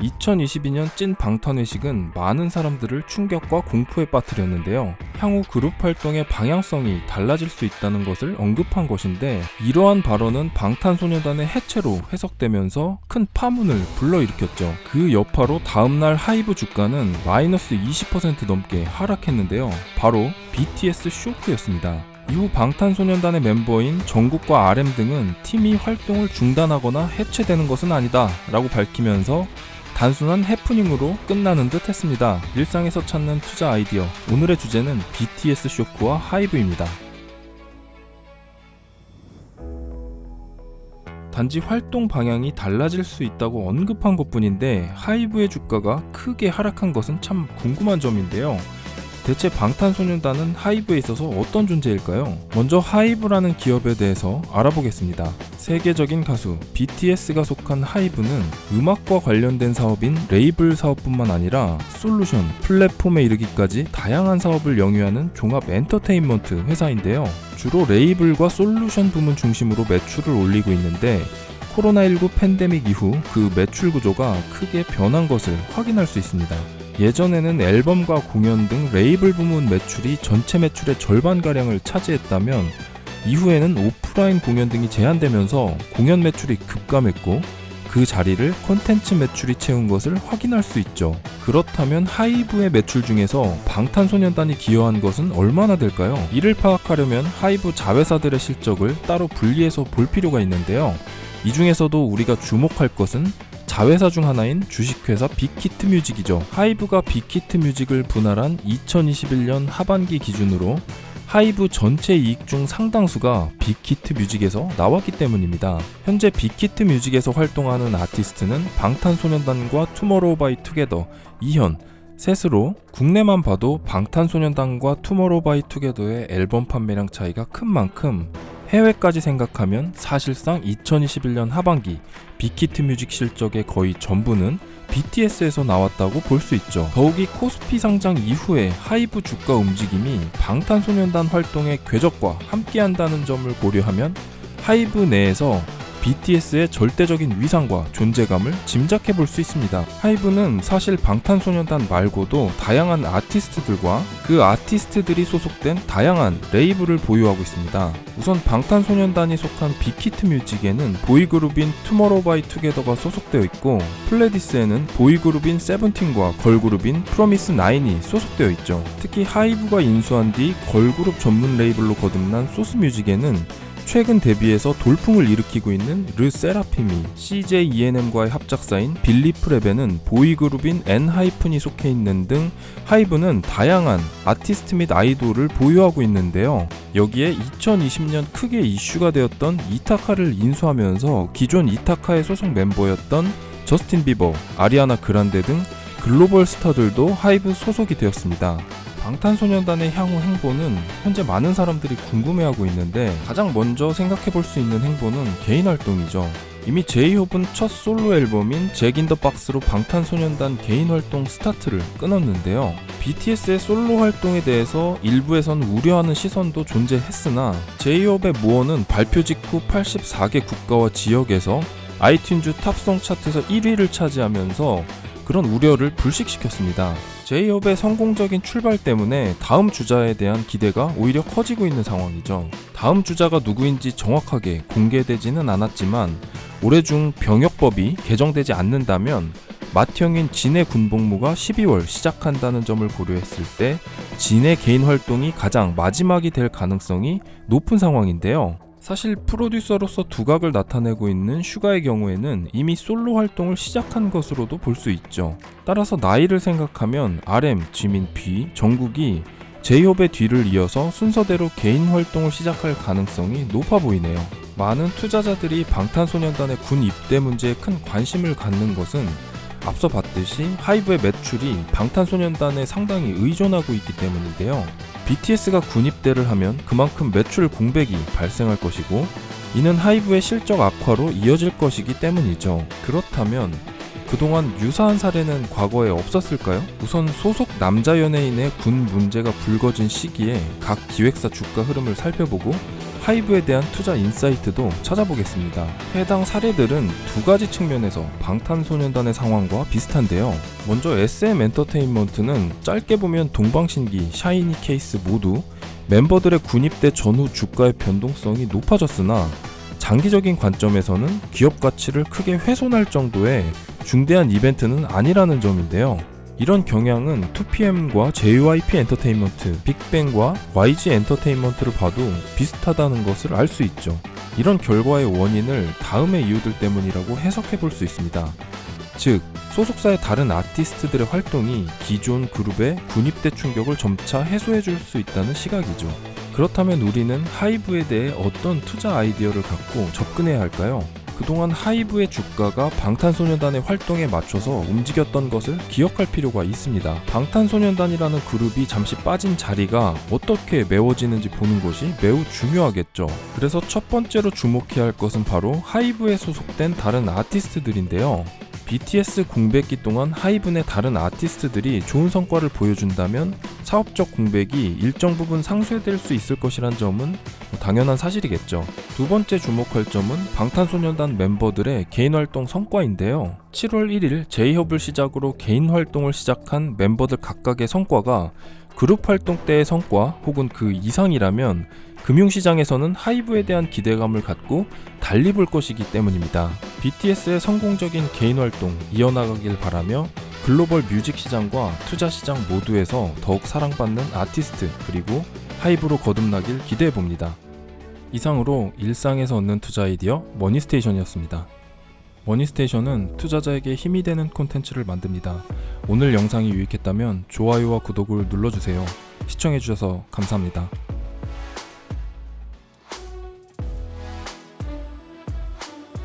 2022년 찐 방탄회식은 많은 사람들을 충격과 공포에 빠뜨렸는데요. 향후 그룹 활동의 방향성이 달라질 수 있다는 것을 언급한 것인데, 이러한 발언은 방탄소년단의 해체로 해석되면서 큰 파문을 불러일으켰죠. 그 여파로 다음날 하이브 주가는 마이너스 20% 넘게 하락했는데요. 바로 BTS 쇼크였습니다. 이후 방탄소년단의 멤버인 정국과 RM 등은 팀이 활동을 중단하거나 해체되는 것은 아니다 라고 밝히면서 단순한 해프닝으로 끝나는 듯 했습니다. 일상에서 찾는 투자 아이디어, 오늘의 주제는 BTS 쇼크와 하이브입니다. 단지 활동 방향이 달라질 수 있다고 언급한 것뿐인데, 하이브의 주가가 크게 하락한 것은 참 궁금한 점인데요. 대체 방탄소년단은 하이브에 있어서 어떤 존재일까요? 먼저 하이브라는 기업에 대해서 알아보겠습니다. 세계적인 가수 BTS가 속한 하이브는 음악과 관련된 사업인 레이블 사업뿐만 아니라 솔루션, 플랫폼에 이르기까지 다양한 사업을 영위하는 종합 엔터테인먼트 회사인데요. 주로 레이블과 솔루션 부문 중심으로 매출을 올리고 있는데, 코로나19 팬데믹 이후 그 매출 구조가 크게 변한 것을 확인할 수 있습니다. 예전에는 앨범과 공연 등 레이블 부문 매출이 전체 매출의 절반가량을 차지했다면, 이후에는 오프라인 공연 등이 제한되면서 공연 매출이 급감했고, 그 자리를 콘텐츠 매출이 채운 것을 확인할 수 있죠. 그렇다면 하이브의 매출 중에서 방탄소년단이 기여한 것은 얼마나 될까요? 이를 파악하려면 하이브 자회사들의 실적을 따로 분리해서 볼 필요가 있는데요. 이 중에서도 우리가 주목할 것은 자회사 중 하나인 주식회사 빅히트뮤직이죠. 하이브가 빅히트뮤직을 분할한 2021년 하반기 기준으로 하이브 전체 이익 중 상당수가 빅히트뮤직에서 나왔기 때문입니다. 현재 빅히트뮤직에서 활동하는 아티스트는 방탄소년단과 투모로우바이투게더, 이현, 셋으로 국내만 봐도 방탄소년단과 투모로우바이투게더의 앨범 판매량 차이가 큰 만큼 해외까지 생각하면 사실상 2021년 하반기 빅히트뮤직 실적의 거의 전부는 BTS에서 나왔다고 볼 수 있죠. 더욱이 코스피 상장 이후에 하이브 주가 움직임이 방탄소년단 활동의 궤적과 함께한다는 점을 고려하면 하이브 내에서 BTS의 절대적인 위상과 존재감을 짐작해 볼 수 있습니다. 하이브는 사실 방탄소년단 말고도 다양한 아티스트들과 그 아티스트들이 소속된 다양한 레이블을 보유하고 있습니다. 우선 방탄소년단이 속한 빅히트뮤직에는 보이그룹인 투모로우바이투게더가 소속되어 있고, 플레디스에는 보이그룹인 세븐틴과 걸그룹인 프로미스9이 소속되어 있죠. 특히 하이브가 인수한 뒤 걸그룹 전문 레이블로 거듭난 소스뮤직에는 최근 데뷔해서 돌풍을 일으키고 있는 르세라핌이, CJENM과의 합작사인 빌리프랩에는 보이그룹인 엔하이픈이 속해 있는 등 하이브는 다양한 아티스트 및 아이돌을 보유하고 있는데요. 여기에 2020년 크게 이슈가 되었던 이타카를 인수하면서 기존 이타카의 소속 멤버였던 저스틴 비버, 아리아나 그란데 등 글로벌 스타들도 하이브 소속이 되었습니다. 방탄소년단의 향후 행보는 현재 많은 사람들이 궁금해하고 있는데, 가장 먼저 생각해볼 수 있는 행보는 개인 활동이죠. 이미 제이홉은 첫 솔로 앨범인 잭 인 더 박스로 방탄소년단 개인 활동 스타트를 끊었는데요. BTS의 솔로 활동에 대해서 일부에선 우려하는 시선도 존재했으나, 제이홉의 무어는 발표 직후 84개 국가와 지역에서 아이튠즈 탑송 차트에서 1위를 차지하면서 그런 우려를 불식시켰습니다. 제이홉의 성공적인 출발 때문에 다음 주자에 대한 기대가 오히려 커지고 있는 상황이죠. 다음 주자가 누구인지 정확하게 공개되지는 않았지만, 올해 중 병역법이 개정되지 않는다면 맏형인 진의 군복무가 12월 시작한다는 점을 고려했을 때 진의 개인 활동이 가장 마지막이 될 가능성이 높은 상황인데요. 사실 프로듀서로서 두각을 나타내고 있는 슈가의 경우에는 이미 솔로 활동을 시작한 것으로도 볼 수 있죠. 따라서 나이를 생각하면 RM, 지민, B, 정국이 제이홉의 뒤를 이어서 순서대로 개인 활동을 시작할 가능성이 높아 보이네요. 많은 투자자들이 방탄소년단의 군 입대 문제에 큰 관심을 갖는 것은 앞서 봤듯이 하이브의 매출이 방탄소년단에 상당히 의존하고 있기 때문인데요. BTS가 군 입대를 하면 그만큼 매출 공백이 발생할 것이고, 이는 하이브의 실적 악화로 이어질 것이기 때문이죠. 그렇다면 그동안 유사한 사례는 과거에 없었을까요? 우선 소속 남자 연예인의 군 문제가 불거진 시기에 각 기획사 주가 흐름을 살펴보고 하이브에 대한 투자 인사이트도 찾아보겠습니다. 해당 사례들은 두 가지 측면에서 방탄소년단의 상황과 비슷한데요. 먼저 SM 엔터테인먼트는 짧게 보면 동방신기, 샤이니 케이스 모두 멤버들의 군입대 전후 주가의 변동성이 높아졌으나 장기적인 관점에서는 기업 가치를 크게 훼손할 정도의 중대한 이벤트는 아니라는 점인데요. 이런 경향은 2PM과 JYP 엔터테인먼트, 빅뱅과 YG 엔터테인먼트를 봐도 비슷하다는 것을 알 수 있죠. 이런 결과의 원인을 다음의 이유들 때문이라고 해석해 볼 수 있습니다. 즉, 소속사의 다른 아티스트들의 활동이 기존 그룹의 군입대 충격을 점차 해소해 줄 수 있다는 시각이죠. 그렇다면 우리는 하이브에 대해 어떤 투자 아이디어를 갖고 접근해야 할까요? 그동안 하이브의 주가가 방탄소년단의 활동에 맞춰서 움직였던 것을 기억할 필요가 있습니다. 방탄소년단이라는 그룹이 잠시 빠진 자리가 어떻게 메워지는지 보는 것이 매우 중요하겠죠. 그래서 첫 번째로 주목해야 할 것은 바로 하이브에 소속된 다른 아티스트들인데요. BTS 공백기 동안 하이브 내 다른 아티스트들이 좋은 성과를 보여준다면 사업적 공백이 일정 부분 상쇄될 수 있을 것이란 점은 당연한 사실이겠죠. 두 번째 주목할 점은 방탄소년단 멤버들의 개인 활동 성과인데요. 7월 1일 제이홉을 시작으로 개인 활동을 시작한 멤버들 각각의 성과가 그룹 활동 때의 성과 혹은 그 이상이라면 금융시장에서는 하이브에 대한 기대감을 갖고 달리 볼 것이기 때문입니다. BTS의 성공적인 개인 활동 이어나가길 바라며 글로벌 뮤직 시장과 투자 시장 모두에서 더욱 사랑받는 아티스트 그리고 하이브로 거듭나길 기대해봅니다. 이상으로 일상에서 얻는 투자 아이디어 머니스테이션이었습니다. 머니스테이션은 투자자에게 힘이 되는 콘텐츠를 만듭니다. 오늘 영상이 유익했다면 좋아요와 구독을 눌러주세요. 시청해주셔서 감사합니다.